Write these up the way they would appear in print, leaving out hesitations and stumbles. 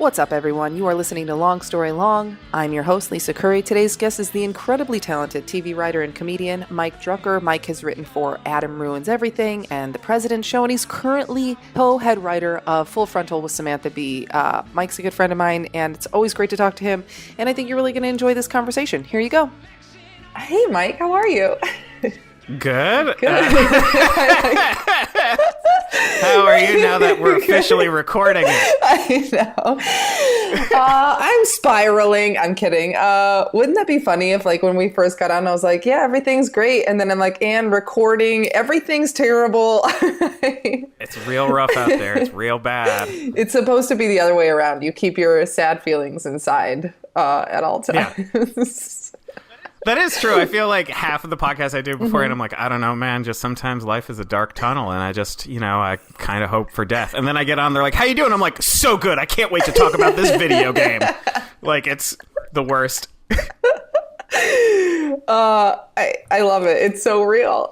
What's up, everyone? You are listening to Long Story Long. I'm your host, Lisa Curry. Today's guest is the incredibly talented TV writer and comedian, Mike Drucker. Mike has written for Adam Ruins Everything and The President Show, and he's currently co-head writer of Full Frontal with Samantha Bee. Mike's a good friend of mine, and it's always great to talk to him, and I think you're really going to enjoy this conversation. Here you go. Hey, Mike, how are you? Good. How are you now that we're officially recording it? I know. I'm spiraling. I'm kidding. Wouldn't that be funny if, like, when we first got on, I was like, yeah, everything's great. And then I'm like, and recording, everything's terrible. It's real rough out there. It's real bad. It's supposed to be the other way around. You keep your sad feelings inside at all times. Yeah. That is true. I feel like half of the podcast I do before, and I'm like, I don't know, man, just sometimes life is a dark tunnel, and I just, I kind of hope for death. And then I get on, they're like, how you doing? I'm like, so good. I can't wait to talk about this video game. Like, it's the worst. I love it. It's so real.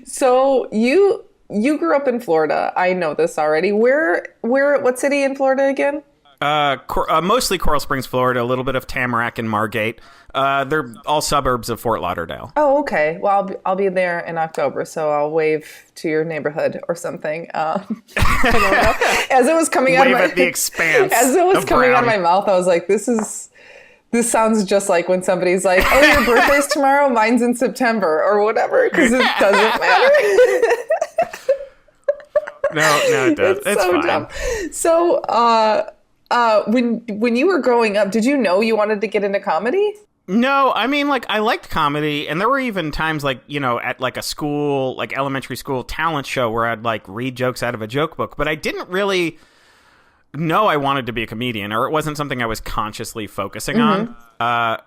So you grew up in Florida. I know this already. What city in Florida again? Mostly Coral Springs, Florida, a little bit of Tamarack and Margate. They're all suburbs of Fort Lauderdale. Oh, okay. Well, I'll be there in October, so I'll wave to your neighborhood or something. I don't know. As it was coming out of my at the expanse. As it was coming out of my mouth, I was like, this sounds just like when somebody's like, oh, your birthday's tomorrow, mine's in September or whatever, because it doesn't matter. No, it does. It's so fine. Dumb. So, when you were growing up, did you know you wanted to get into comedy? No, I mean, like, I liked comedy, and there were even times, like, at, like, a school, like, elementary school talent show where I'd, like, read jokes out of a joke book, but I didn't really know I wanted to be a comedian, or it wasn't something I was consciously focusing on. I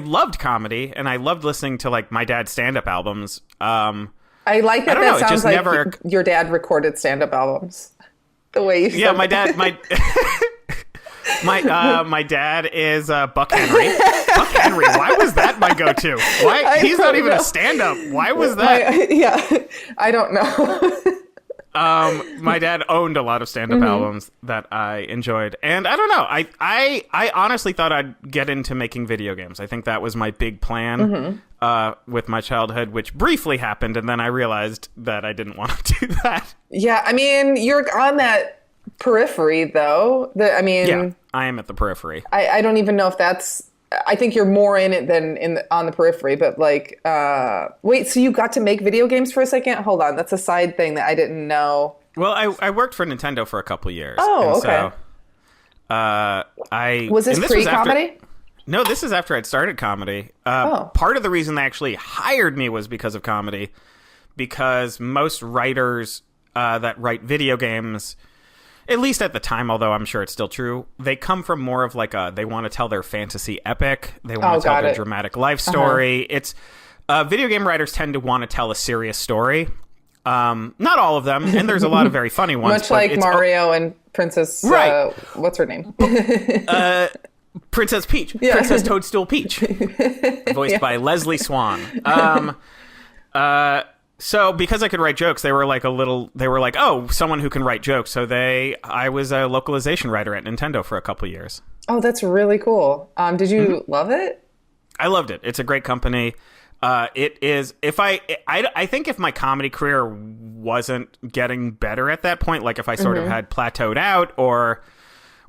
loved comedy, and I loved listening to, like, my dad's stand-up albums. I like that. That sounds like your dad recorded stand-up albums. The way you said my dad, my dad is Buck Henry. Buck Henry. Why was that my go-to? Why? He's not even a stand-up. Why was that? I don't know. My dad owned a lot of stand-up albums that I enjoyed, and I don't know. I honestly thought I'd get into making video games. I think that was my big plan with my childhood, which briefly happened, and then I realized that I didn't want to do that. Yeah, I mean, you're on that periphery, though. Yeah, I am at the periphery. I don't even know if that's... I think you're more in it than on the periphery, but like... wait, so you got to make video games for a second? Hold on, that's a side thing that I didn't know. Well, I worked for Nintendo for a couple years. Oh, okay. So, Was this pre-comedy? No, this is after I'd started comedy. Part of the reason they actually hired me was because of comedy, because most writers that write video games, at least at the time, although I'm sure it's still true, they come from more of like they want to tell their fantasy epic. They want to tell their dramatic life story. It's video game writers tend to want to tell a serious story. Not all of them, and there's a lot of very funny ones. Much like Mario and Princess, right. What's her name? Princess Peach. Yeah. Princess Toadstool Peach. Voiced by Leslie Swan. So because I could write jokes, they were like, oh, someone who can write jokes. So I was a localization writer at Nintendo for a couple years. Oh, that's really cool. Did you love it? I loved it. It's a great company. It is, I think if my comedy career wasn't getting better at that point, like if I sort of had plateaued out or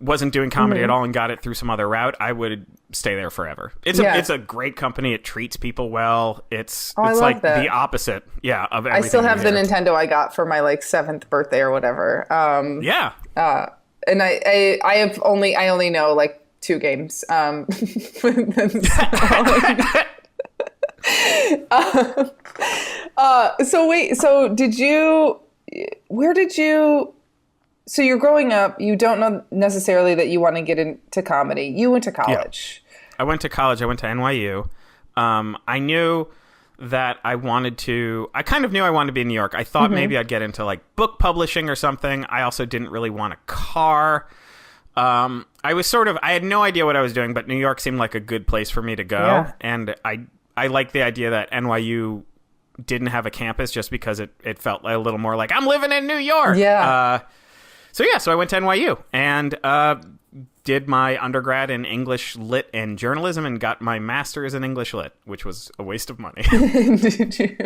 wasn't doing comedy at all and got it through some other route, I would stay there forever. It's a great company. It treats people well. It's like that. The opposite, of everything. I still have the Nintendo I got for my like 7th birthday or whatever. And I only know like 2 games. So you're growing up, you don't know necessarily that you want to get into comedy. You went to college. Yeah. I went to college. I went to NYU. I knew that I kind of knew I wanted to be in New York. I thought maybe I'd get into like book publishing or something. I also didn't really want a car. I had no idea what I was doing, but New York seemed like a good place for me to go. Yeah. And I like the idea that NYU didn't have a campus just because it felt a little more like I'm living in New York. Yeah. So I went to NYU and did my undergrad in English Lit and journalism and got my master's in English Lit, which was a waste of money. Did you?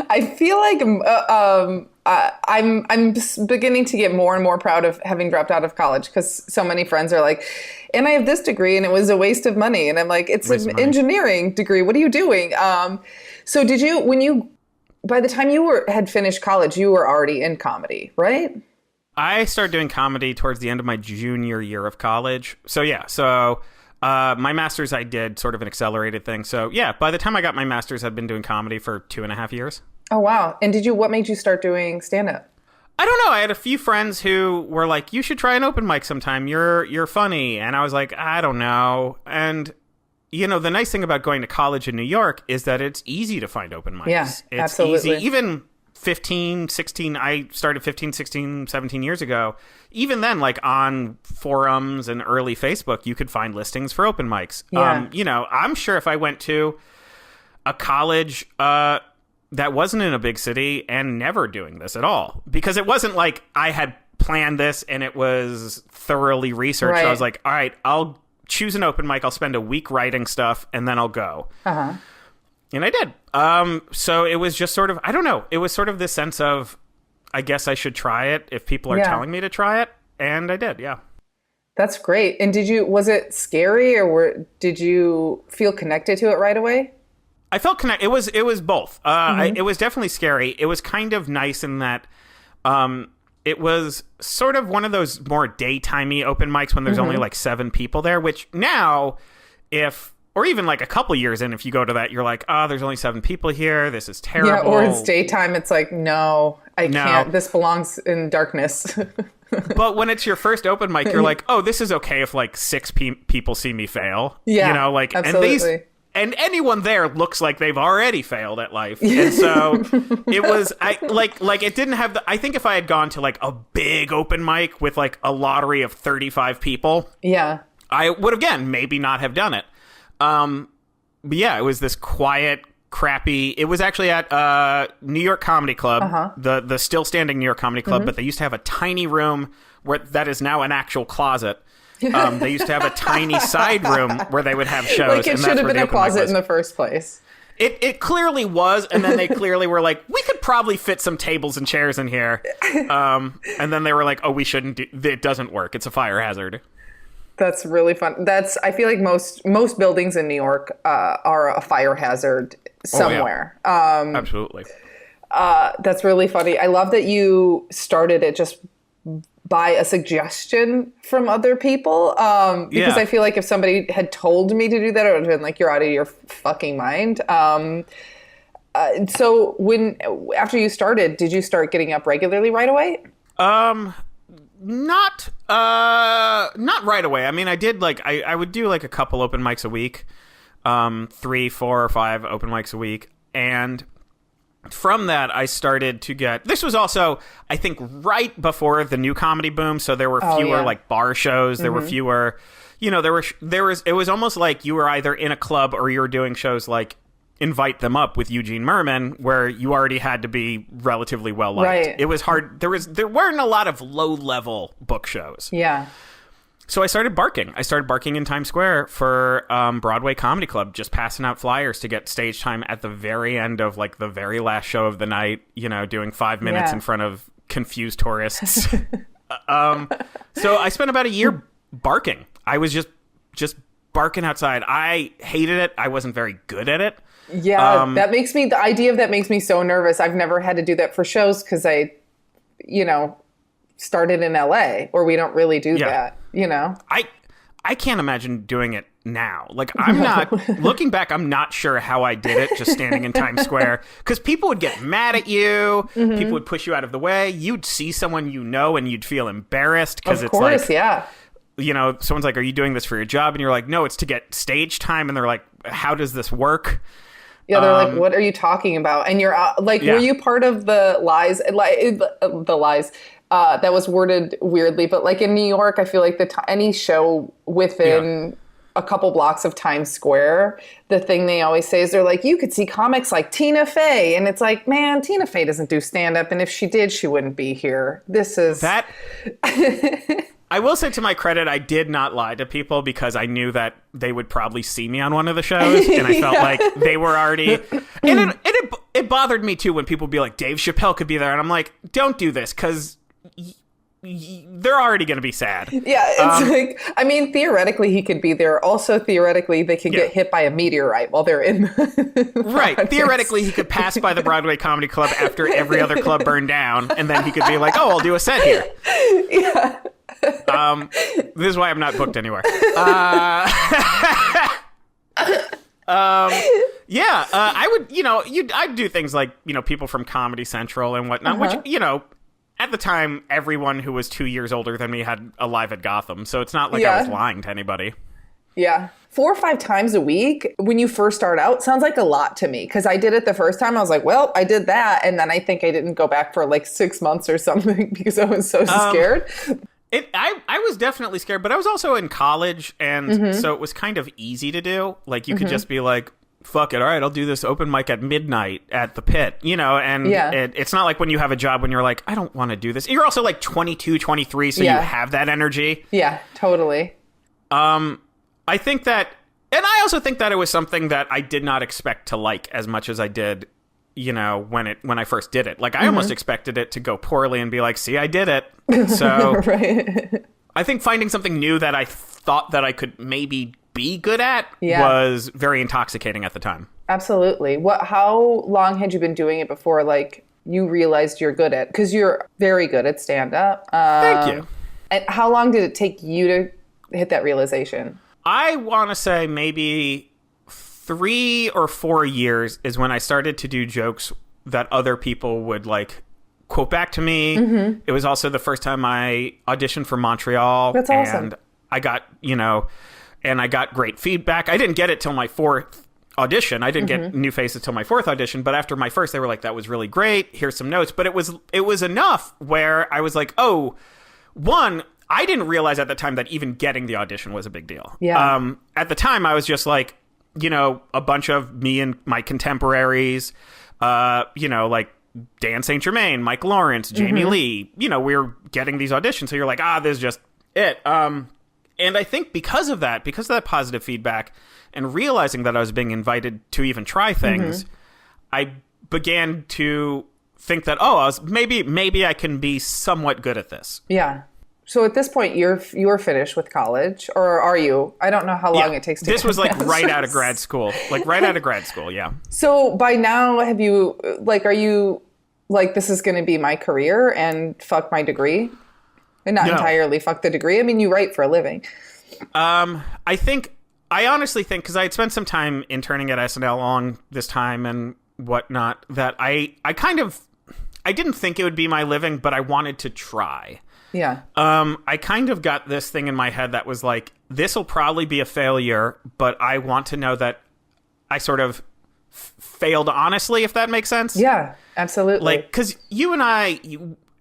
I feel like I'm beginning to get more and more proud of having dropped out of college, because so many friends are like, and I have this degree and it was a waste of money. And I'm like, it's an engineering degree. What are you doing? So did you, by the time you had finished college, you were already in comedy, right? I started doing comedy towards the end of my junior year of college. So my master's, I did sort of an accelerated thing. So yeah, by the time I got my master's, I'd been doing comedy for 2.5 years. Oh, wow. And what made you start doing stand-up? I don't know. I had a few friends who were like, you should try an open mic sometime. You're funny. And I was like, I don't know. And, the nice thing about going to college in New York is that it's easy to find open mics. Yeah, it's absolutely. Easy. Even 15, 16, I started 15, 16, 17 years ago. Even then, like on forums and early Facebook, you could find listings for open mics. Yeah. I'm sure if I went to a college that wasn't in a big city and never doing this at all, because it wasn't like I had planned this and it was thoroughly researched. Right. I was like, all right, I'll choose an open mic. I'll spend a week writing stuff and then I'll go. Uh-huh. And I did. So it was just sort of, I don't know. It was sort of this sense of, I guess I should try it if people are telling me to try it. And I did. Yeah. That's great. And was it scary, or did you feel connected to it right away? I felt connected. It was both. It was definitely scary. It was kind of nice in that it was sort of one of those more daytimey open mics when there's only like 7 people there, which now or even like a couple years in, if you go to that, you're like, there's only 7 people here. This is terrible. Yeah, or it's daytime. It's like, no, I can't. This belongs in darkness. But when it's your first open mic, you're like, this is okay if like 6 people see me fail. Yeah, absolutely. And anyone there looks like they've already failed at life. And so it was, it didn't have I think if I had gone to like a big open mic with like a lottery of 35 people, yeah, I would, again, maybe not have done it. But yeah, it was this quiet, crappy, it was actually at New York Comedy Club, the still standing New York Comedy Club, but they used to have a tiny room that is now an actual closet. They used to have a tiny side room where they would have shows. Like it should have been a closet in the first place. It clearly was, and then they clearly were like, we could probably fit some tables and chairs in here. And then they were like, we shouldn't it doesn't work. It's a fire hazard. That's really fun. I feel like most buildings in New York are a fire hazard somewhere. Oh, yeah. Absolutely. That's really funny. I love that you started it just by a suggestion from other people. Because I feel like if somebody had told me to do that, it would have been like, you're out of your fucking mind. So after you started, did you start getting up regularly right away? Not right away. I mean, I did I would do like a couple open mics a week, 3, 4, or 5 open mics a week. And from that, I started to this was also, I think, right before the new comedy boom. So there were fewer like bar shows. There were fewer, it was almost like you were either in a club or you were doing shows like Invite Them Up with Eugene Merman, where you already had to be relatively well liked. Right. It was hard. There weren't a lot of low level book shows. Yeah. So I started barking. In Times Square for Broadway Comedy Club, just passing out flyers to get stage time at the very end of like the very last show of the night, doing 5 minutes in front of confused tourists. So I spent about a year barking. I was just barking outside. I hated it. I wasn't very good at it. Yeah, the idea of that makes me so nervous. I've never had to do that for shows because I, started in LA, where we don't really do that, I can't imagine doing it now. Like, I'm not, looking back, I'm not sure how I did it just standing in Times Square, because people would get mad at you. People would push you out of the way. You'd see someone and you'd feel embarrassed because it's like, yeah. Someone's like, are you doing this for your job? And you're like, no, it's to get stage time. And they're like, how does this work? Yeah, they're like, what are you talking about? And you're like, were you part of the lies? The lies that was worded weirdly, but like in New York, I feel like any show within a couple blocks of Times Square, the thing they always say is they're like, you could see comics like Tina Fey. And it's like, man, Tina Fey doesn't do stand-up. And if she did, she wouldn't be here. This is... That... I will say, to my credit, I did not lie to people because I knew that they would probably see me on one of the shows, and I felt like they were already... And it bothered me, too, when people would be like, Dave Chappelle could be there, and I'm like, don't do this, because they're already going to be sad. Yeah, it's like, I mean, theoretically, he could be there. Also, theoretically, they could get hit by a meteorite while they're in the Right. audience. Theoretically, he could pass by the Broadway Comedy Club after every other club burned down, and then he could be like, oh, I'll do a set here. Yeah. This is why I'm not booked anywhere. I would, I'd do things like, people from Comedy Central and whatnot, which, at the time, everyone who was 2 years older than me had a live at Gotham, so it's not like I was lying to anybody. Yeah. 4 or 5 times a week when you first start out sounds like a lot to me, because I did it the first time. I was like, well, I did that. And then I think I didn't go back for like 6 months or something because I was so scared. I was definitely scared, but I was also in college, and so it was kind of easy to do. Like, you could just be like, fuck it, all right, I'll do this open mic at midnight at the Pit, and it's not like when you have a job when you're like, I don't want to do this. You're also like 22, 23, so you have that energy. Yeah, totally. I think that, and I also think that it was something that I did not expect to like as much as I did, when I first did it. Like, I almost expected it to go poorly and be like, see, I did it. So right. I think finding something new that I thought that I could maybe be good at was very intoxicating at the time. Absolutely. How long had you been doing it before, like, you realized you're good at? Because you're very good at stand-up. Thank you. And how long did it take you to hit that realization? I want to say maybe 3 or 4 years is when I started to do jokes that other people would, like, quote back to me. It was also the first time I auditioned for Montreal. That's awesome. And I got, and I got great feedback. I didn't get it till my 4th audition. I didn't get new faces till my 4th audition, but after my first, they were like, that was really great. Here's some notes. But it was enough where I was like, oh, one, I didn't realize at the time that even getting the audition was a big deal. Yeah. At the time, I was just like, a bunch of me and my contemporaries, like Dan St. Germain, Mike Lawrence, Jamie Lee, we were getting these auditions. So you're like, this is just it. And I think because of that positive feedback and realizing that I was being invited to even try things, I began to think that, maybe I can be somewhat good at this. Yeah. So at this point, you're finished with college, or are you? I don't know how long it takes to This get was like master's. right out of grad school. Yeah. So by now, are you like, this is going to be my career and fuck my degree? And not entirely fuck the degree. I mean, you write for a living. I honestly think, because I had spent some time interning at SNL on this time and whatnot, that I didn't think it would be my living, but I wanted to try. Yeah. I kind of got this thing in my head that was like, this will probably be a failure, but I want to know that I sort of failed honestly, if that makes sense. Yeah, absolutely. Like, because you and I,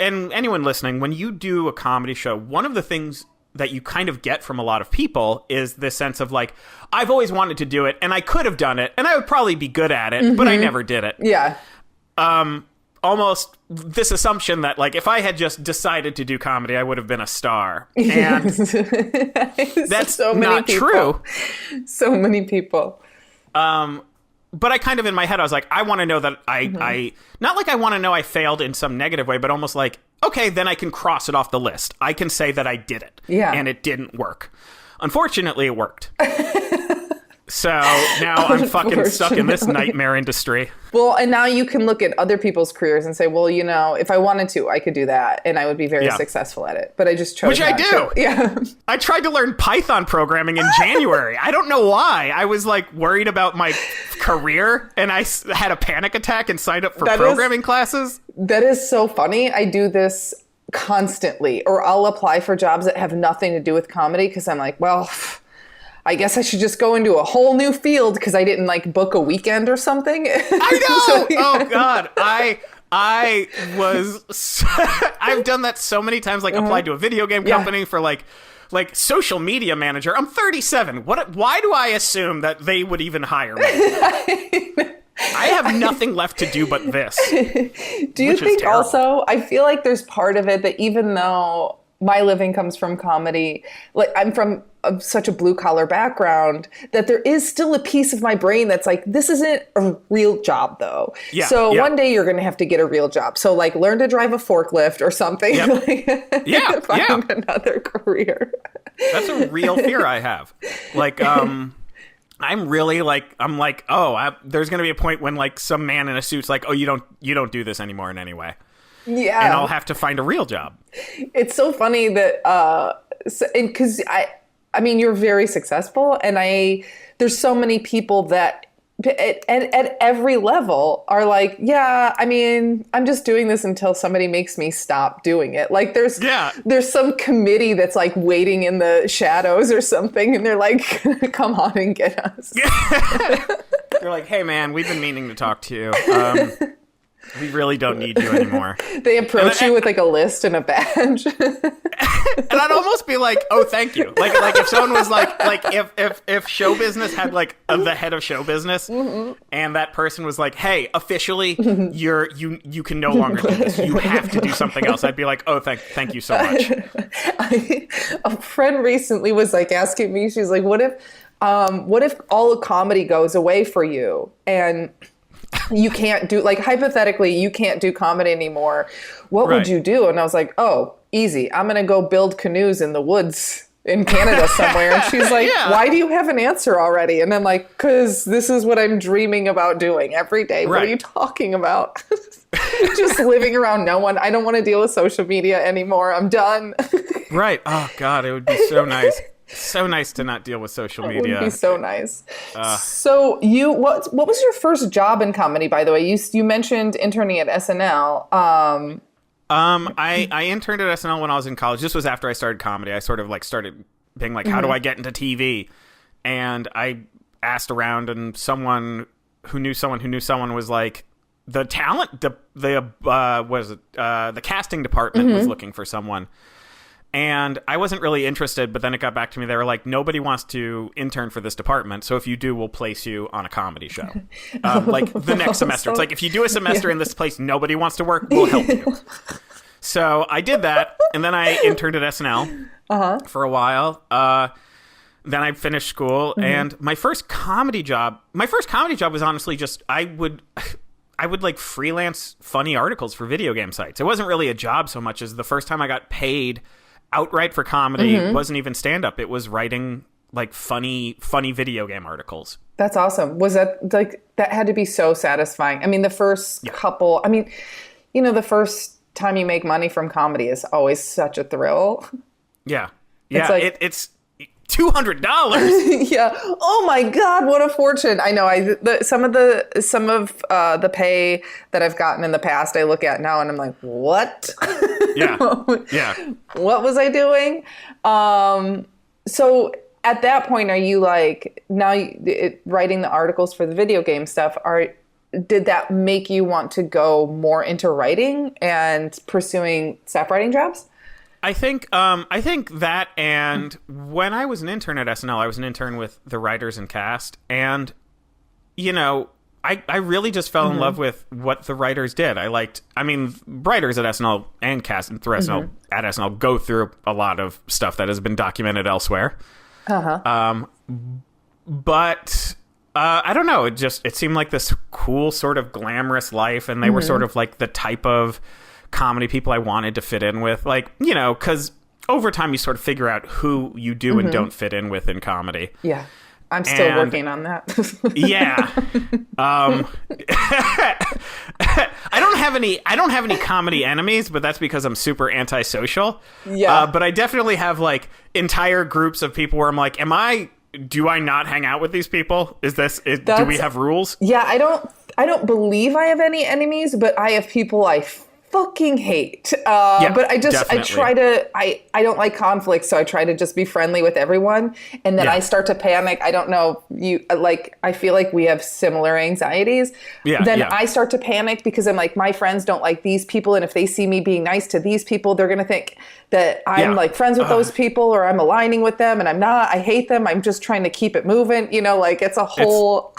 and anyone listening, when you do a comedy show, one of the things that you kind of get from a lot of people is this sense of like, I've always wanted to do it, and I could have done it, and I would probably be good at it, but I never did it. Yeah. Almost this assumption that, like, if I had just decided to do comedy, I would have been a star. And that's not true. So many people. But I kind of, in my head, I was like, I want to know that I not like I want to know I failed in some negative way, but almost like, okay, then I can cross it off the list. I can say that I did it. Yeah. And it didn't work. Unfortunately, it worked. So now I'm fucking stuck in this nightmare industry. Well, and now you can look at other people's careers and say, well, if I wanted to, I could do that, and I would be very successful at it. But I just chose Which not I do. to. Yeah. I tried to learn Python programming in January. I don't know why. I was like worried about my career, and I had a panic attack and signed up for programming classes. That is so funny. I do this constantly, or I'll apply for jobs that have nothing to do with comedy because I'm like, well, I guess I should just go into a whole new field because I didn't like book a weekend or something. I know. So, yeah. Oh God. I've done that so many times, like applied to a video game company for like like social media manager. I'm 37. Why do I assume that they would even hire me? I have nothing left to do but this. Do you think also, I feel like there's part of it that even though my living comes from comedy, like I'm from such a blue collar background, that there is still a piece of my brain that's like, this isn't a real job though. Yeah, so one day you're going to have to get a real job. So like learn to drive a forklift or something. Yep. Find another career. That's a real fear I have. Like, I'm really like, there's going to be a point when like some man in a suit's like, oh, you don't do this anymore in any way. Yeah. And I'll have to find a real job. It's so funny that, because I mean, you're very successful, and there's so many people that at every level are like, yeah, I mean, I'm just doing this until somebody makes me stop doing it. Like there's some committee that's like waiting in the shadows or something, and they're like, come on and get us. They're like, hey man, we've been meaning to talk to you. We really don't need you anymore. They approach you with like a list and a badge. And I'd almost be like, oh, thank you. Like if someone was like if show business had like the head of show business, and that person was like, hey, officially you can no longer do this. You have to do something else. I'd be like, oh, thank you so much. A friend recently was like asking me, she's like, what if all of comedy goes away for you and you can't do, like, hypothetically, you can't do comedy anymore. What would you do? And I was like, oh, easy. I'm going to go build canoes in the woods in Canada somewhere. And she's like, why do you have an answer already? And I'm like, because this is what I'm dreaming about doing every day. What are you talking about? Just living around no one. I don't want to deal with social media anymore. I'm done. Right. Oh, God, it would be so nice. So nice to not deal with social media. It would be so nice. So what was your first job in comedy, by the way? You mentioned interning at SNL. I interned at SNL when I was in college. This was after I started comedy. I sort of like started being like, how do I get into TV? And I asked around, and someone who knew someone was like, the casting department was looking for someone. And I wasn't really interested, but then it got back to me. They were like, nobody wants to intern for this department, so if you do, we'll place you on a comedy show. Like the next semester. It's like, if you do a semester in this place nobody wants to work, we'll help you. So I did that, and then I interned at SNL for a while. Then I finished school, and my first comedy job was honestly just, I would like freelance funny articles for video game sites. It wasn't really a job so much as the first time I got paid outright for comedy wasn't even stand-up. It was writing like funny video game articles. That's awesome. Was that like, that had to be so satisfying? I mean, the first couple, I mean, the first time you make money from comedy is always such a thrill. Yeah. Yeah. It's $200. Yeah. Oh my God, what a fortune. I know. Some of the pay that I've gotten in the past, I look at now and I'm like, what? Yeah. Yeah. What was I doing? So at that point, are you like, now writing the articles for the video game stuff, did that make you want to go more into writing and pursuing staff writing jobs? I think that, and when I was an intern at SNL, I was an intern with the writers and cast, and I really just fell in love with what the writers did. Writers at SNL and cast through SNL at SNL go through a lot of stuff that has been documented elsewhere. But I don't know. It seemed like this cool sort of glamorous life, and they were sort of like the type of comedy people I wanted to fit in with, like, because over time you sort of figure out who you do and don't fit in with in comedy. Yeah, I'm still working on that. Yeah. I don't have any comedy enemies, but that's because I'm super antisocial. Yeah. But I definitely have like entire groups of people where I'm like, do I not hang out with these people? Do we have rules? Yeah, I don't believe I have any enemies, but I have people I fucking hate. Yeah, but I definitely. try to, I don't like conflict. So I try to just be friendly with everyone. And then Yeah. I start to panic. I don't know. I feel like we have similar anxieties. Then I start to panic because I'm like, my friends don't like these people. And if they see me being nice to these people, they're going to think that I'm like friends with those people or I'm aligning with them, and I'm not. I hate them. I'm just trying to keep it moving. Like it's a whole...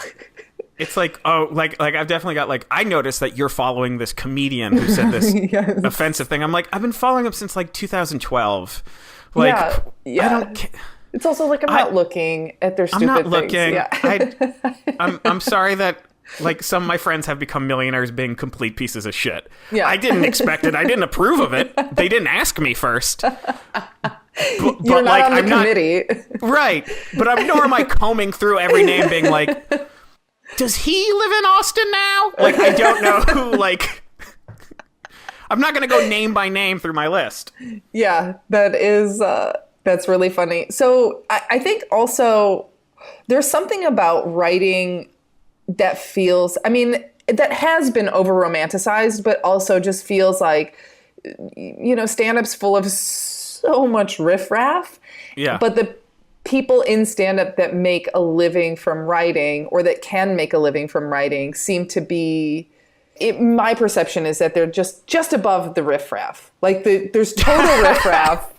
It's like, like I've definitely got, like, I noticed that you're following this comedian who said this Yes. offensive thing. I'm like, I've been following him since like 2012. Like, yeah. I don't It's also like I'm not looking at their stupid I'm not things. looking. Yeah. I'm sorry that, like, some of my friends have become millionaires being complete pieces of shit. Yeah. I didn't expect it. I didn't approve of it. They didn't ask me first. But You're not like, on the I'm committee. Right. But nor am I combing through every name being like, does he live in Austin now? Like, I don't know who, like... I'm not going to go name by name through my list. Yeah, that's really funny. So I think also there's something about writing that feels, that has been over romanticized, but also just feels like, stand-up's full of so much riffraff. Yeah. But the people in stand-up that make a living from writing, or that can make a living from writing, seem to be... my perception is that they're just above the riffraff. Like there's total riffraff.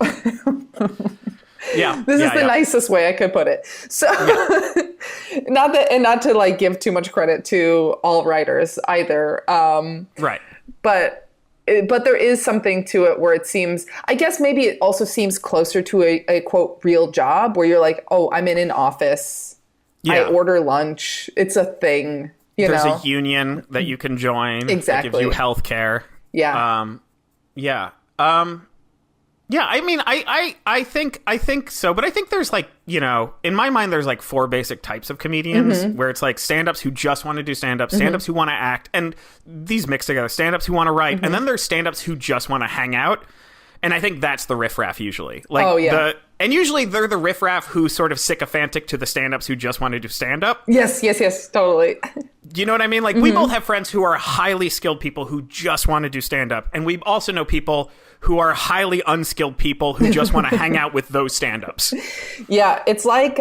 Yeah. This is the nicest way I could put it. So not to like give too much credit to all writers either. Right. But there is something to it where it seems, I guess maybe it also seems closer to a quote real job where you're like, oh, I'm in an office. Yeah. I order lunch. It's a thing. There's a union that you can join. Exactly. That gives you health care. Yeah. Yeah. I think so, but I think there's like, in my mind, there's like 4 basic types of comedians where it's like stand-ups who just want to do stand-up, stand-ups who want to act, and these mix together, stand-ups who want to write, and then there's stand-ups who just want to hang out. And I think that's the riffraff usually. Like, and usually they're the riffraff who sort of sycophantic to the stand-ups who just want to do stand-up. Yes, totally. Do you know what I mean? Like, we both have friends who are highly skilled people who just want to do stand-up. And we also know people who are highly unskilled people who just want to hang out with those stand-ups. Yeah, it's like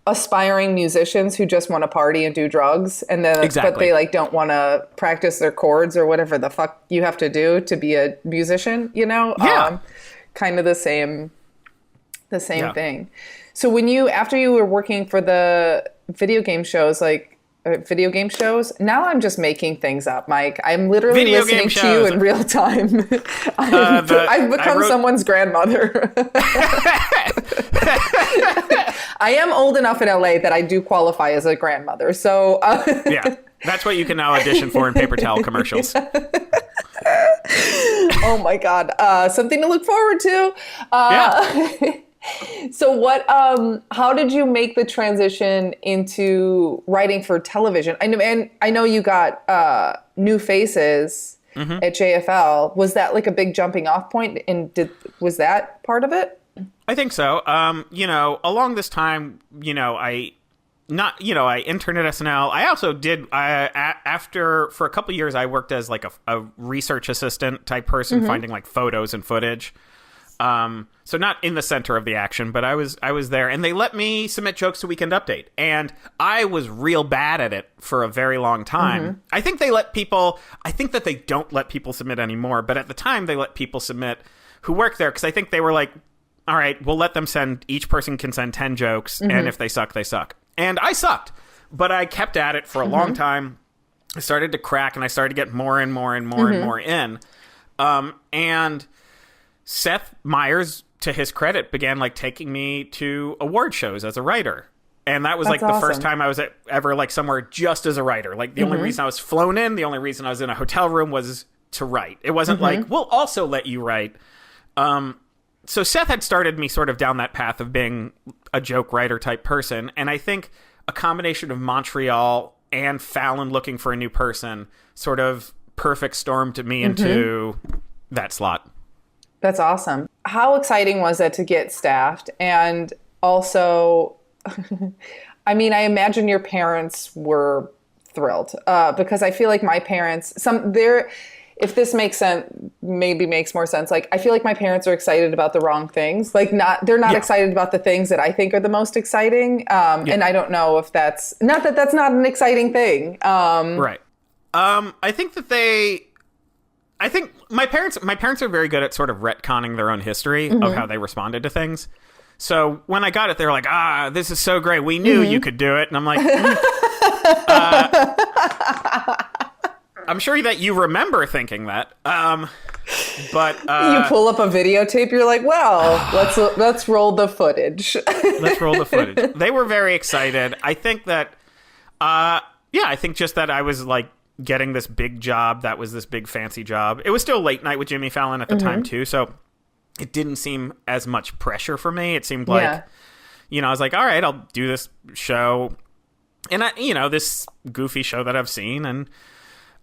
aspiring musicians who just want to party and do drugs, and then but they like don't want to practice their chords or whatever the fuck you have to do to be a musician, Yeah. Kind of the same thing. So after you were working for the video game shows, now I'm just making things up, Mike. I'm literally listening to you in real time. I've become someone's grandmother. I am old enough in LA that I do qualify as a grandmother. So yeah, that's what you can now audition for in paper towel commercials. Oh my God. Something to look forward to. Yeah. So how did you make the transition into writing for television? I know you got New Faces at JFL. Was that like a big jumping off point? And was that part of it? I think so. Along this time, I interned at SNL. I also did, for a couple of years, I worked as like a research assistant type person, finding like photos and footage. So not in the center of the action, but I was there, and they let me submit jokes to Weekend Update, and I was real bad at it for a very long time. I think that they don't let people submit anymore, but at the time they let people submit who worked there, because I think they were like, all right, we'll let them each person can send 10 jokes, and if they suck, they suck. And I sucked, but I kept at it for a long time. I started to crack, and I started to get more and more and more and more in. And Seth Meyers, to his credit, began like taking me to award shows as a writer. And that was like the first time I was ever like somewhere just as a writer. Like the only reason I was flown in, the only reason I was in a hotel room was to write. It wasn't like, we'll also let you write. So Seth had started me sort of down that path of being a joke writer type person. And I think a combination of Montreal and Fallon looking for a new person sort of perfect stormed me into that slot. That's awesome. How exciting was it to get staffed? And also, I imagine your parents were thrilled because I feel like my parents, if this makes sense, maybe makes more sense. Like, I feel like my parents are excited about the wrong things. Like, they're not excited about the things that I think are the most exciting. And I don't know if that's not an exciting thing. Right. I think my parents are very good at sort of retconning their own history of how they responded to things. So when I got it, they were like, this is so great. We knew you could do it. And I'm like, I'm sure that you remember thinking that. But you pull up a videotape, you're like, well, let's roll the footage. Let's roll the footage. They were very excited. I think that, I think just that I was like getting this big job. That was this big fancy job. It was still late night with Jimmy Fallon at the time too. So it didn't seem as much pressure for me. It seemed like, I was like, all right, I'll do this show. And this goofy show that I've seen. And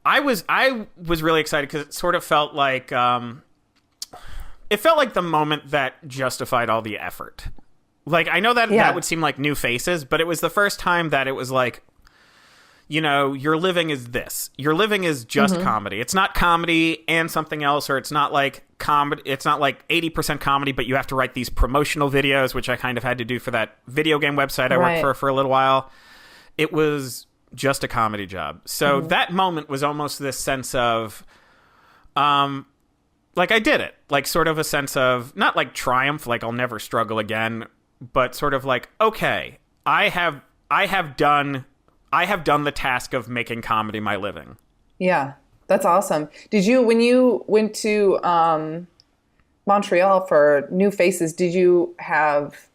I was really excited because it sort of felt like, the moment that justified all the effort. Like, I know that would seem like new faces, but it was the first time that it was like, your living is this. Your living is just comedy. It's not comedy and something else, or it's not like comedy. It's not like 80% comedy, but you have to write these promotional videos, which I kind of had to do for that video game website I worked for a little while. It was just a comedy job. So that moment was almost this sense of, like, I did it. Like, sort of a sense of, not like triumph, like I'll never struggle again, but sort of like, okay, I have done the task of making comedy my living. Yeah, that's awesome. Did you, when you went to Montreal for New Faces, did you have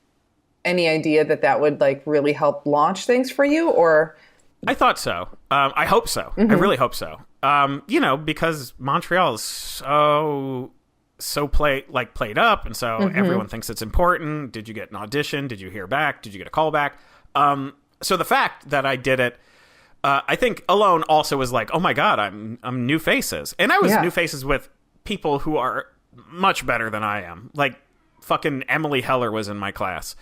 any idea that would like really help launch things for you, or? I thought so. I hope so. I really hope so. Because Montreal is so played up, and so everyone thinks it's important. Did you get an audition? Did you hear back? Did you get a call back? So the fact that I did it, I think alone also was like, oh my God, I'm New Faces. And I was New Faces with people who are much better than I am. Like, fucking Emily Heller was in my class.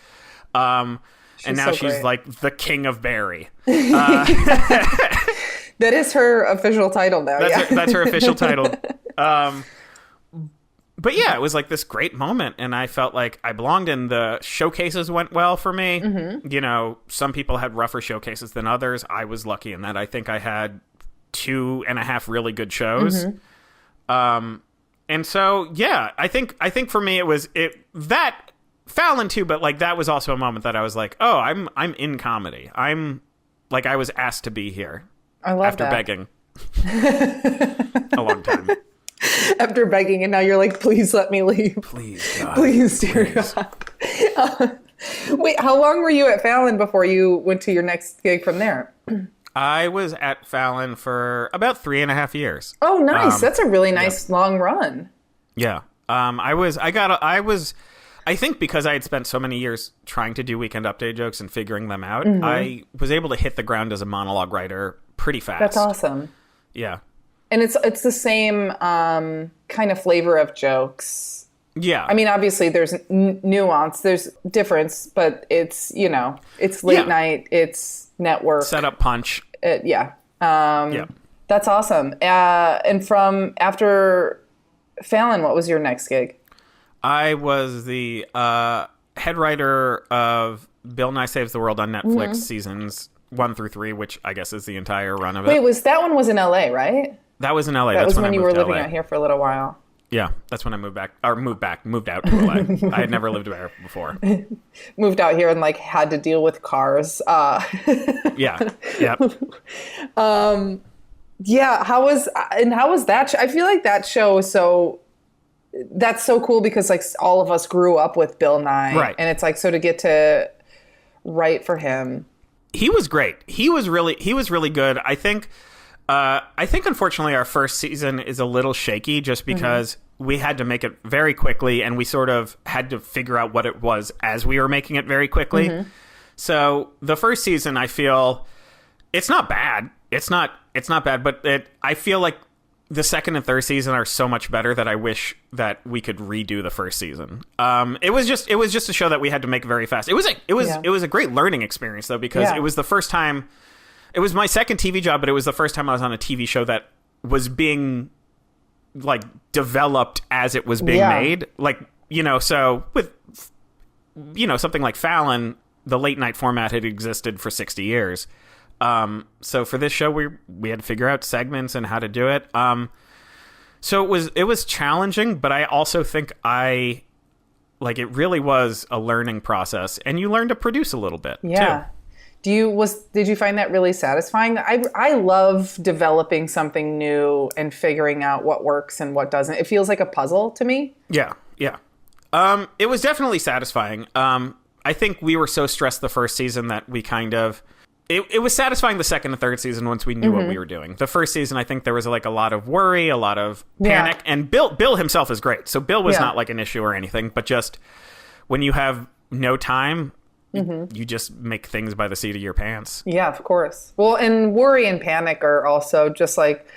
And now she's like the King of Barrie. That is her official title now. That's her official title. But yeah, it was like this great moment, and I felt like I belonged, and the showcases went well for me. Some people had rougher showcases than others. I was lucky in that I think I had 2.5 really good shows. And so, yeah, I think for me it was that Fallon too, but like that was also a moment that I was like, oh, I'm in comedy. I'm like, I was asked to be here. I love after that. Begging a long time. After begging, and now you're like, please let me leave. Please, God. Please, dear God. Wait, how long were you at Fallon before you went to your next gig from there? I was at Fallon for about 3.5 years. Oh, nice. That's a really nice long run. Yeah. I think because I had spent so many years trying to do Weekend Update jokes and figuring them out, I was able to hit the ground as a monologue writer pretty fast. That's awesome. Yeah. And it's the same kind of flavor of jokes. Yeah. I mean, obviously there's nuance, there's difference, but it's, it's late night, it's network. Setup punch. Yeah. That's awesome. And from after Fallon, what was your next gig? I was the head writer of Bill Nye Saves the World on Netflix seasons 1 through 3, which I guess is the entire run of it. Wait, that one was in LA, right? That was in LA. That was when you were living out here for a little while. Yeah, that's when I moved out to LA. I had never lived there before. Moved out here and like had to deal with cars. Yeah. Yep. Yeah. How was that? I feel like that show is that's so cool because like all of us grew up with Bill Nye, right? And it's like, so to get to write for him, he was great. He was really good. I think unfortunately our first season is a little shaky just because we had to make it very quickly, and we sort of had to figure out what it was as we were making it very quickly. So the first season, I feel it's not bad. It's not bad, but I feel like the second and third season are so much better that I wish that we could redo the first season. It was just a show that we had to make very fast. It was a great learning experience though, because it was the first time It was my second TV job, but it was the first time I was on a TV show that was being like developed as it was being made. Like, so with, something like Fallon, the late night format had existed for 60 years. So for this show, we had to figure out segments and how to do it. So it was challenging, but I also think it really was a learning process, and you learn to produce a little bit too. Did you find that really satisfying? I love developing something new and figuring out what works and what doesn't. It feels like a puzzle to me. Yeah. It was definitely satisfying. I think we were so stressed the first season that we kind of... It was satisfying the second and third season once we knew what we were doing. The first season, I think there was like a lot of worry, a lot of panic, and Bill himself is great. So Bill was not like an issue or anything, but just when you have no time, you just make things by the seat of your pants. Yeah, of course. Well, and worry and panic are also just like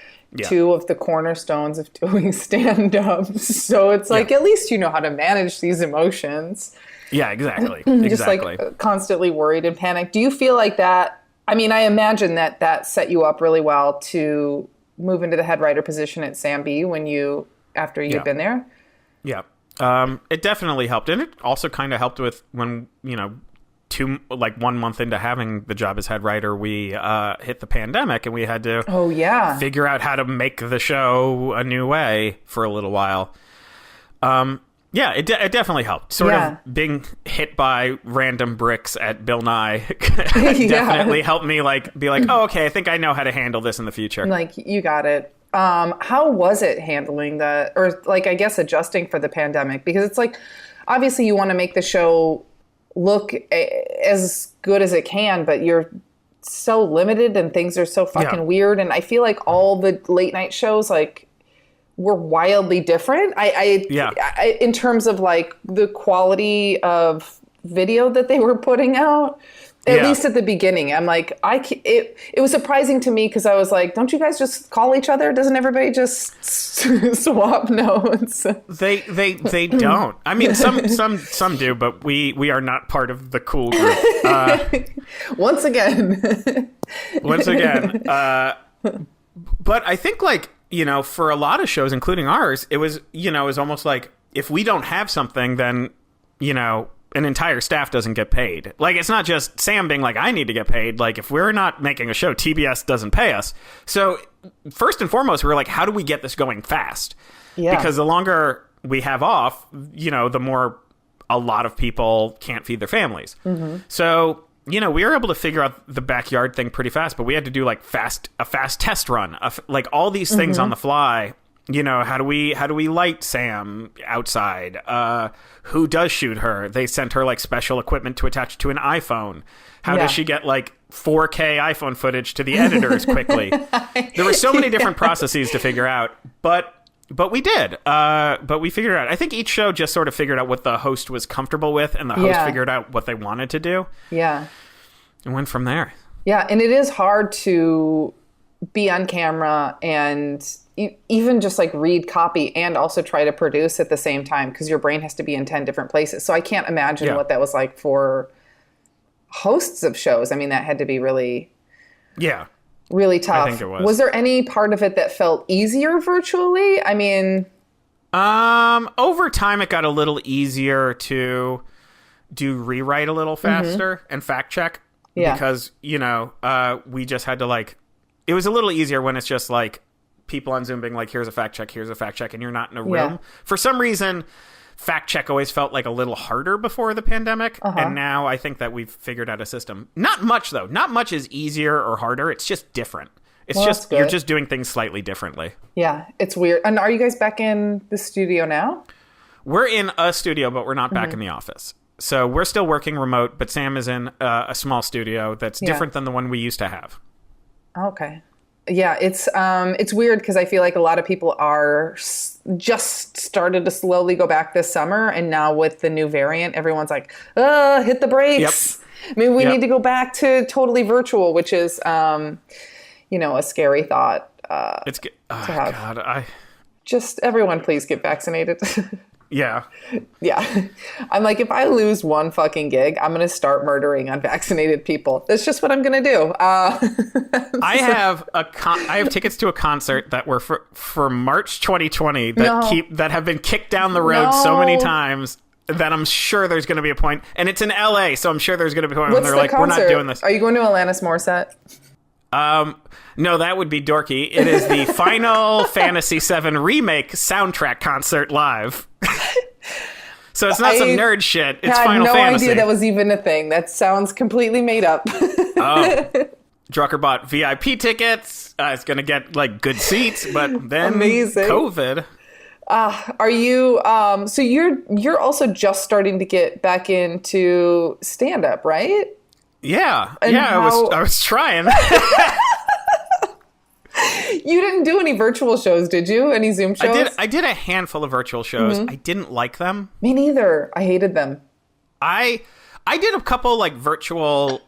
two of the cornerstones of doing stand-up. So it's like, at least you know how to manage these emotions. Yeah, exactly. Just like constantly worried and panicked. Do you feel like that? I mean, I imagine that set you up really well to move into the head writer position at Sam B after you've been there. Yeah. It definitely helped. And it also kind of helped with when, 1 month into having the job as head writer, we hit the pandemic and we had to figure out how to make the show a new way for a little while. Yeah, it definitely helped. Sort of being hit by random bricks at Bill Nye definitely helped me be like, oh, okay, I think I know how to handle this in the future. Like, you got it. How was it handling I guess adjusting for the pandemic? Because it's like, obviously you want to make the show look as good as it can, but you're so limited and things are so fucking weird. And I feel like all the late night shows, were wildly different. I in terms of the quality of video that they were putting out, at least at the beginning. I'm like, it was surprising to me because I was like, don't you guys just call each other? Doesn't everybody just swap notes? They don't. I mean, some do, but we are not part of the cool group. Once again. But I think for a lot of shows, including ours, it was almost like if we don't have something, then, an entire staff doesn't get paid. It's not just Sam being like, I need to get paid. If we're not making a show, TBS doesn't pay us. So first and foremost, we're like, how do we get this going fast? Yeah. Because the longer we have off, the more a lot of people can't feed their families. Mm-hmm. So... we were able to figure out the backyard thing pretty fast, but we had to do a fast test run, all these things on the fly. How do we light Sam outside? Who does shoot her? They sent her special equipment to attach to an iPhone. How does she get 4K iPhone footage to the editors quickly? There were so many different processes to figure out, but we did. But we figured it out. I think each show just sort of figured out what the host was comfortable with, and the host figured out what they wanted to do. Yeah. And went from there. Yeah, and it is hard to be on camera and even just read copy and also try to produce at the same time because your brain has to be in 10 different places. So I can't imagine what that was like for hosts of shows. I mean, that had to be really... Yeah. Really tough. I think it was. Was there any part of it that felt easier virtually? I mean... over time, it got a little easier to do rewrite a little faster and fact check. Yeah. Because, we just had to it was a little easier when it's just people on Zoom being here's a fact check, and you're not in a room. Yeah. For some reason, fact check always felt a little harder before the pandemic. And now I think that we've figured out a system. Not much, though. Not much is easier or harder. It's just different. It's just, you're just doing things slightly differently. Yeah, it's weird. And are you guys back in the studio now? We're in a studio, but we're not back in the office. So we're still working remote, but Sam is in a small studio that's different than the one we used to have. Okay. Yeah, it's weird because I feel like a lot of people are just started to slowly go back this summer. And now with the new variant, everyone's like, hit the brakes. Yep. Maybe we need to go back to totally virtual, which is, a scary thought to have. God, Just everyone, please get vaccinated. Yeah. Yeah. I'm like, if I lose one fucking gig, I'm going to start murdering unvaccinated people. That's just what I'm going to do. I have tickets to a concert that were for March 2020 that have been kicked down the road so many times that I'm sure there's going to be a point. And it's in LA, so I'm sure there's going to be a point where they're like, concert? We're not doing this. Are you going to Alanis Morissette? No, that would be dorky. It is the Final Fantasy VII Remake soundtrack concert live. So it's not some nerd shit. It's Final Fantasy. I had no idea that was even a thing. That sounds completely made up. Oh. Drucker bought VIP tickets. It's going to get like good seats, but then COVID. Are you so you're also just starting to get back into stand up, right? Yeah. I was trying. You didn't do any virtual shows, did you? Any Zoom shows? I did a handful of virtual shows. I didn't like them. Me neither. I hated them. I did a couple like virtual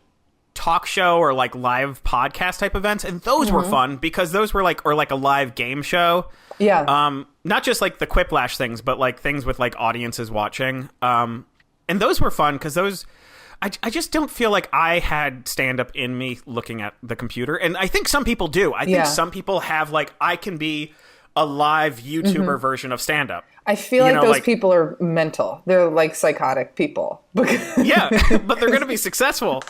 talk show or like live podcast type events, and those were fun because those were like a live game show. Yeah. Not just like the Quiplash things, but like things with like audiences watching. And those were fun because those. I just don't feel like I had stand-up in me looking at the computer. And I think some people do. I think some people have, like, I can be a live YouTuber version of stand-up. I feel like those people are mental. They're, like, psychotic people. Yeah, but they're going to be successful.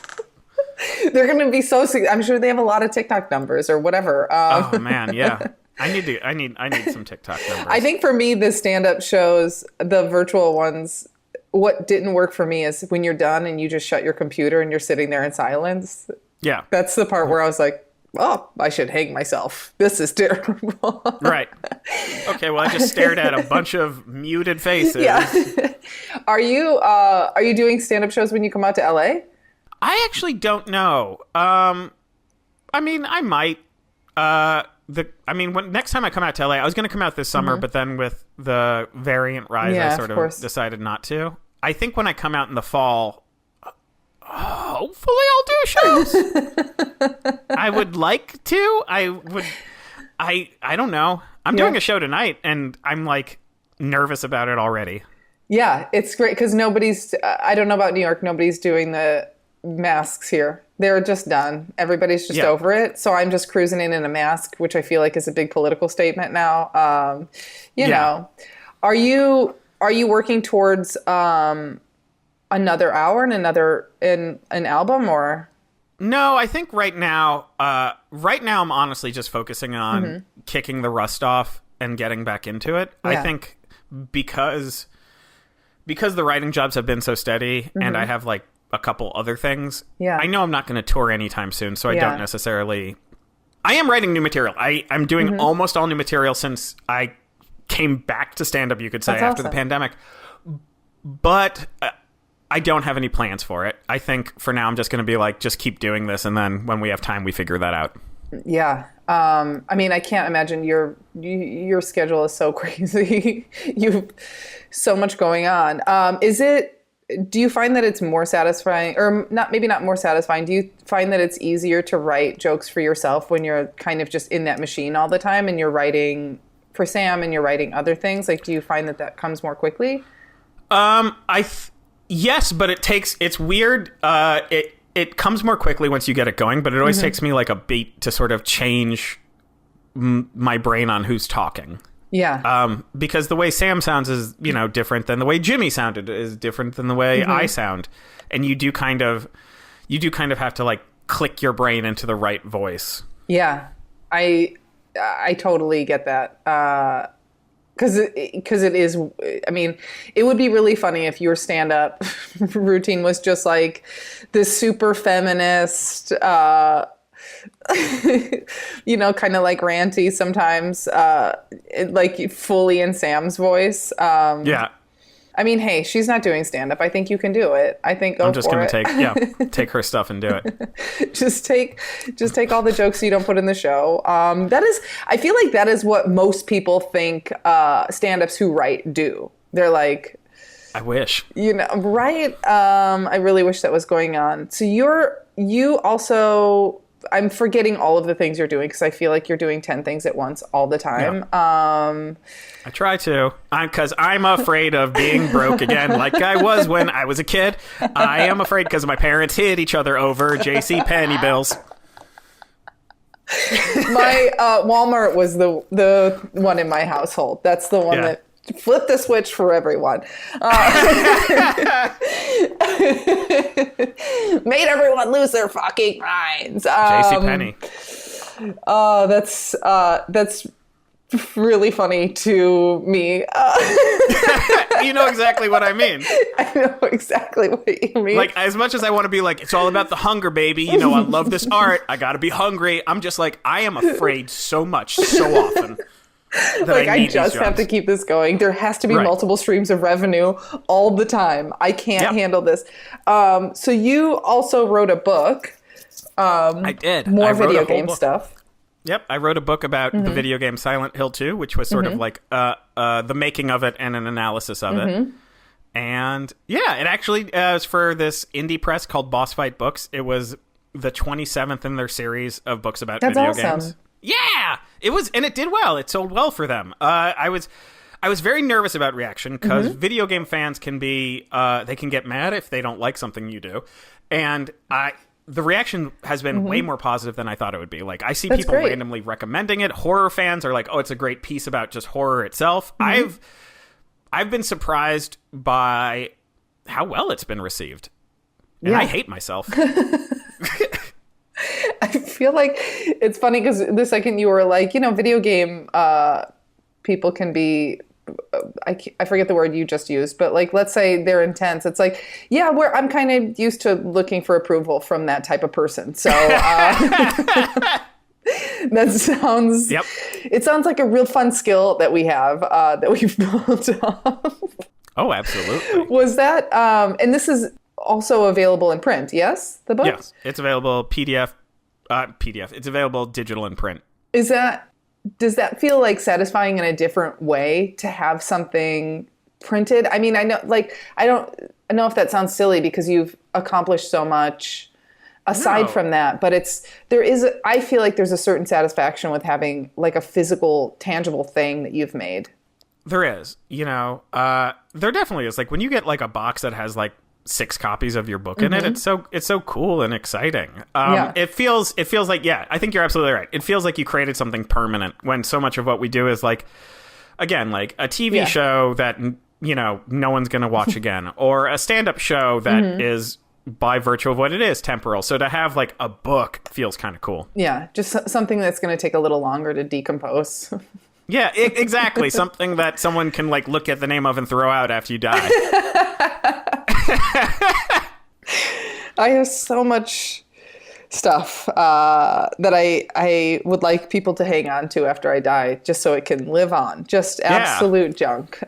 They're going to be so... I'm sure they have a lot of TikTok numbers or whatever. Oh, man, yeah. I need some TikTok numbers. I think for me, the stand-up shows, the virtual ones... What didn't work for me is when you're done and you just shut your computer and you're sitting there in silence. Yeah. That's the part where I was like, oh, I should hang myself. This is terrible. Right. Okay, well, I just stared at a bunch of muted faces. Yeah. Are you doing stand-up shows when you come out to LA? I actually don't know. I mean, I might. Next time I come out to LA, I was going to come out this summer, but then with the variant rise, I sort of decided not to. I think when I come out in the fall, hopefully I'll do shows. I would like to. I don't know. I'm doing a show tonight, and I'm like nervous about it already. Yeah, it's great because I don't know about New York, nobody's doing the masks here. They're just done. Everybody's just over it. So I'm just cruising in a mask, which I feel like is a big political statement now. You know, are you working towards another hour and an album or? No, I think right now I'm honestly just focusing on kicking the rust off and getting back into it. Yeah. I think because the writing jobs have been so steady and I have like a couple other things. Yeah. I know I'm not going to tour anytime soon, so I don't necessarily... I am writing new material. I'm doing almost all new material since I came back to stand-up, you could say, after the pandemic. But I don't have any plans for it. I think for now I'm just going to be like, just keep doing this, and then when we have time, we figure that out. Yeah. I mean, I can't imagine your schedule is so crazy. You've so much going on. Do you find that it's more satisfying, or maybe not more satisfying? Do you find that it's easier to write jokes for yourself when you're kind of just in that machine all the time and you're writing for Sam and you're writing other things? Like, do you find that comes more quickly? Yes, but it's weird. It comes more quickly once you get it going, but it always takes me like a beat to sort of change my brain on who's talking. Yeah. Because the way Sam sounds is, different than the way Jimmy sounded is different than the way I sound. And you do kind of have to like click your brain into the right voice. Yeah. I totally get that. Cause it is, I mean, it would be really funny if your stand-up routine was just like this super feminist, kind of like ranty sometimes, like fully in Sam's voice. Yeah. I mean, hey, she's not doing stand-up. I think you can do it. I think I'm just going to take her stuff and do it. just take all the jokes you don't put in the show. I feel like that is what most people think stand-ups who write do. They're like, I wish. Right? I really wish that was going on. So you also I'm forgetting all of the things you're doing because I feel like you're doing 10 things at once all the time. Yeah. I try to. Because I'm afraid of being broke again, like I was when I was a kid. I am afraid because my parents hit each other over J.C. Penney bills. My Walmart was the one in my household. That's the one that flipped the switch for everyone. Made everyone lose their fucking minds. J.C. Penney. That's really funny to me. You know exactly what I mean. I know exactly what you mean. Like, as much as I want to be like, it's all about the hunger, baby. You know, I love this art. I got to be hungry. I'm just like, I am afraid so much, so often. Like, I just have to keep this going. There has to be multiple streams of revenue all the time. I can't handle this. So you also wrote a book. I did. More video game stuff. Yep, I wrote a book about the video game Silent Hill 2, which was sort of like the making of it and an analysis of it. And yeah, it actually was for this indie press called Boss Fight Books. It was the 27th in their series of books about video games. Yeah, it was, and it did well. It sold well for them. I was very nervous about reaction because video game fans can be they can get mad if they don't like something you do, and the reaction has been way more positive than I thought it would be. Like, I see people randomly recommending it. Horror fans are like, "Oh, it's a great piece about just horror itself." I've been surprised by how well it's been received, and I hate myself. I feel like it's funny because the second you were like, video game people can be, I forget the word you just used, but like, let's say they're intense. It's like, yeah, I'm kind of used to looking for approval from that type of person. So that sounds, it sounds like a real fun skill that we have, that we've built up. Oh, absolutely. Was that, and this is also available in print, yes? The book? Yes, it's available PDF. It's available digital and print. Does that feel like satisfying in a different way to have something printed? I mean, I don't know if that sounds silly because you've accomplished so much aside from that, but I feel like there's a certain satisfaction with having like a physical, tangible thing that you've made. There is, there definitely is. Like when you get like a box that has like 6 copies of your book in it, it's so cool and exciting. It feels like, I think you're absolutely right. It feels like you created something permanent when so much of what we do is like, again, like a TV show that no one's gonna watch again, or a stand-up show that is, by virtue of what it is, temporal. So to have like a book feels kind of cool. Yeah, just something that's going to take a little longer to decompose. Yeah, exactly. Something that someone can like look at the name of and throw out after you die. I have so much stuff that I would like people to hang on to after I die, just so it can live on. Just absolute junk.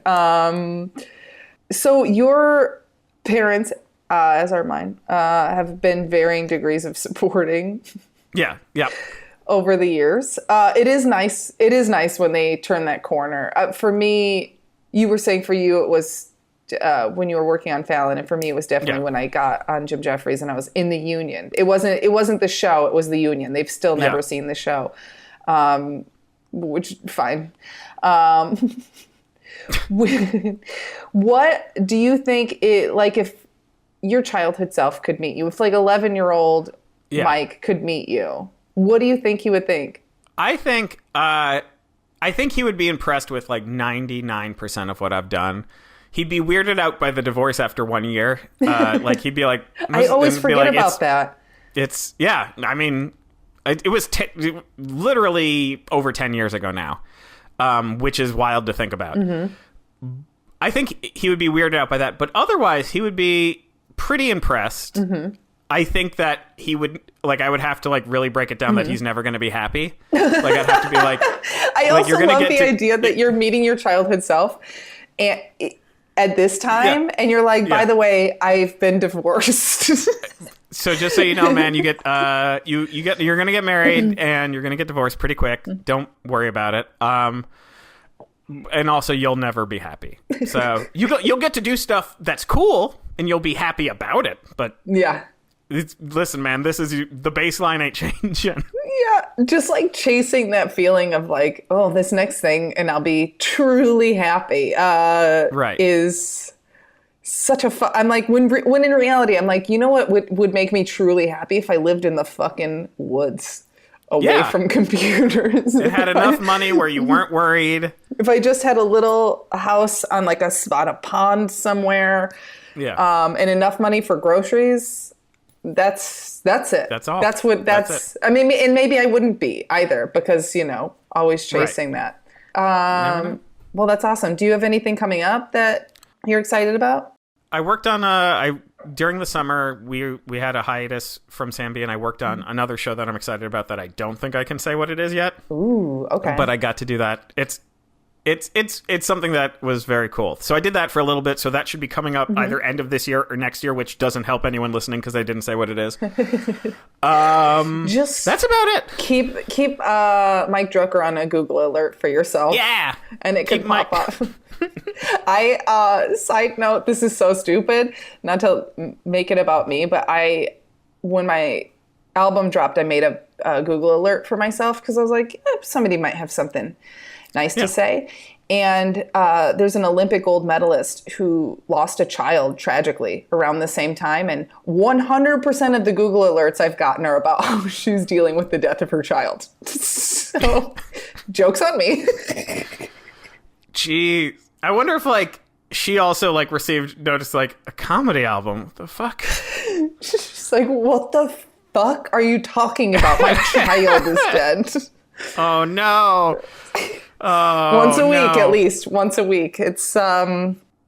So your parents, as are mine, have been varying degrees of supporting. Yeah. Over the years. It is nice. It is nice when they turn that corner. For me, you were saying for you it was when you were working on Fallon, and for me it was definitely when I got on Jim Jeffries and I was in the union. It wasn't the show, it was the union. They've still never seen the show. Which fine. What do you think if your childhood self could meet you, if like 11-year-old Mike could meet you, what do you think he would think? I think he would be impressed with like 99% of what I've done. He'd be weirded out by the divorce after 1 year. Like he'd be like, I always forget about that. It's I mean, it was literally over 10 years ago now, which is wild to think about. I think he would be weirded out by that, but otherwise he would be pretty impressed. I think that he would, like, I would have to, like, really break it down that he's never going to be happy. Like, I'd have to be like... I also love the idea that you're meeting your childhood self and, at this time, and you're like, by the way, I've been divorced. So just so you know, man, you're going to get married and you're going to get divorced pretty quick. Don't worry about it. And also, you'll never be happy. So you'll get to do stuff that's cool, and you'll be happy about it. But Listen, man, this is the baseline ain't changing. Yeah, just like chasing that feeling of like, oh, this next thing, and I'll be truly happy. Right. Is such a I'm like, when in reality, I'm like, you know what would make me truly happy if I lived in the fucking woods away from computers. It had enough money where you weren't worried. If I just had a little house on like a spot, a pond somewhere, and enough money for groceries, that's it. That's all. That's it. I mean, and maybe I wouldn't be either because, always chasing that. Well, that's awesome. Do you have anything coming up that you're excited about? I worked on during the summer, we had a hiatus from Sambi, and I worked on another show that I'm excited about that I don't think I can say what it is yet. Ooh, okay. But I got to do that. It's something that was very cool. So I did that for a little bit, so that should be coming up either end of this year or next year, which doesn't help anyone listening because I didn't say what it is. Just that's about it. Keep Mike Drucker on a Google alert for yourself. Yeah. And it could pop up. Side note, this is so stupid, not to make it about me, but when my album dropped, I made a Google alert for myself because I was like, somebody might have something nice to say. And there's an Olympic gold medalist who lost a child tragically around the same time. And 100% of the Google alerts I've gotten are about how she's dealing with the death of her child. So, joke's on me. Gee, I wonder if she also received notice a comedy album. What the fuck? She's like, what the fuck are you talking about? My child is dead. Oh no. Once a week, at least. Once a week. It's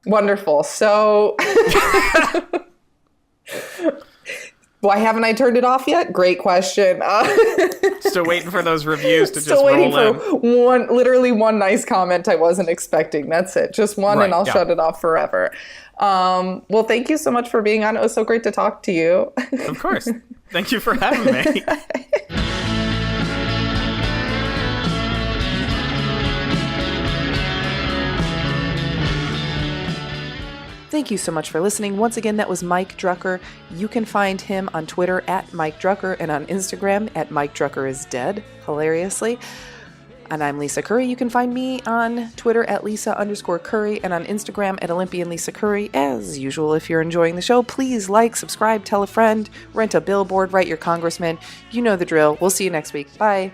wonderful. So why haven't I turned it off yet? Great question. Still waiting for those reviews to Still just waiting roll for literally one nice comment I wasn't expecting. That's it. Just one, right, and I'll shut it off forever. Well, thank you so much for being on. It was so great to talk to you. Of course. Thank you for having me. Thank you so much for listening. Once again, that was Mike Drucker. You can find him on Twitter at Mike Drucker and on Instagram at Mike Drucker is dead, hilariously. And I'm Lisa Curry. You can find me on Twitter at Lisa_Curry and on Instagram at Olympian Lisa Curry. As usual, if you're enjoying the show, please like, subscribe, tell a friend, rent a billboard, write your congressman. You know the drill. We'll see you next week. Bye.